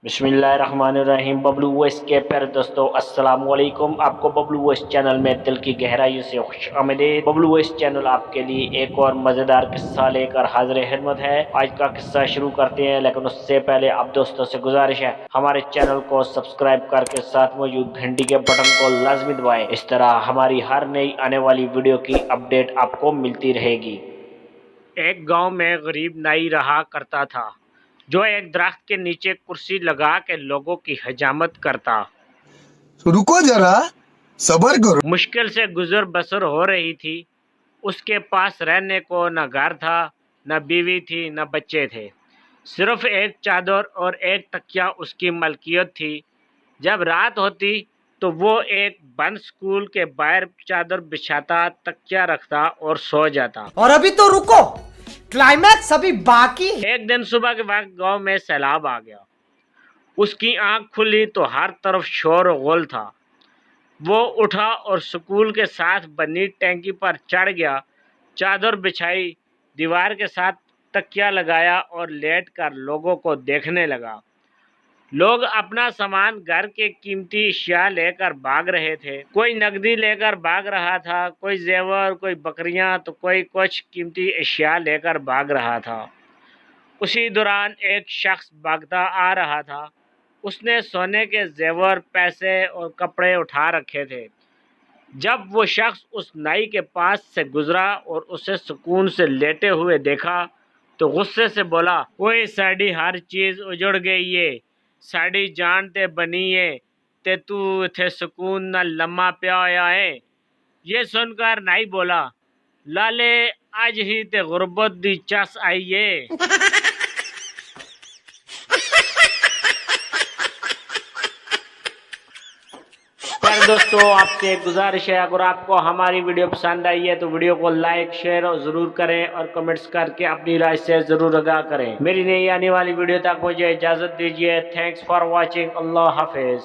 बिस्मिल्लाहिर्रहमानिर्रहीम। बबलू वॉइस के प्यारे दोस्तों, अस्सलाम वालेकुम। आपको बबलू वॉइस चैनल में दिल की गहराई से खुश आमदीद। बबलू वॉइस चैनल आपके लिए एक और मज़ेदार किस्सा लेकर हाजिर खिदमत है। आज का किस्सा शुरू करते हैं, लेकिन उससे पहले आप दोस्तों से गुजारिश है, हमारे चैनल को सब्सक्राइब करके साथ मौजूद घंटी के बटन को लाजमी दबाएं। इस तरह हमारी हर नई आने वाली वीडियो की अपडेट आपको मिलती रहेगी। एक गांव में गरीब नाई रहा करता था, जो एक दरख्त के नीचे कुर्सी लगा के लोगों की हजामत करता। रुको जरा, सबर करो। मुश्किल से गुजर बसर हो रही थी। उसके पास रहने को न घर था, न बीवी थी, न बच्चे थे। सिर्फ एक चादर और एक तकिया उसकी मलकियत थी। जब रात होती तो वो एक बंद स्कूल के बाहर चादर बिछाता, तकिया रखता और सो जाता। और अभी तो रुको, क्लाइमैक्स अभी बाकी है। एक दिन सुबह के वक्त गांव में सैलाब आ गया। उसकी आंख खुली तो हर तरफ शोर गुल था। वो उठा और स्कूल के साथ बनी टैंकी पर चढ़ गया, चादर बिछाई, दीवार के साथ तकिया लगाया और लेट कर लोगों को देखने लगा। लोग अपना सामान, घर के कीमती अशिया लेकर भाग रहे थे। कोई नकदी लेकर भाग रहा था, कोई जेवर, कोई बकरियां, तो कोई कुछ कीमती अशिया लेकर भाग रहा था। उसी दौरान एक शख्स भागता आ रहा था। उसने सोने के जेवर, पैसे और कपड़े उठा रखे थे। जब वो शख्स उस नाई के पास से गुजरा और उसे सुकून से लेटे हुए देखा तो गुस्से से बोला, ओए साड़ी हर चीज उजड़ गई है, साड़ी जान ते बनी है, ते तू थे सुकून न लम्मा पिया होया है। ये सुनकर नाई बोला, लाले आज ही ते गुर्बत दी चस आई है। यार दोस्तों, आपसे एक गुजारिश है, अगर आपको हमारी वीडियो पसंद आई है तो वीडियो को लाइक, शेयर और ज़रूर करें और कमेंट्स करके अपनी राय से ज़रूर आगाह करें। मेरी नई आने वाली वीडियो तक मुझे इजाज़त दीजिए। Thanks for watching. अल्लाह हाफिज़।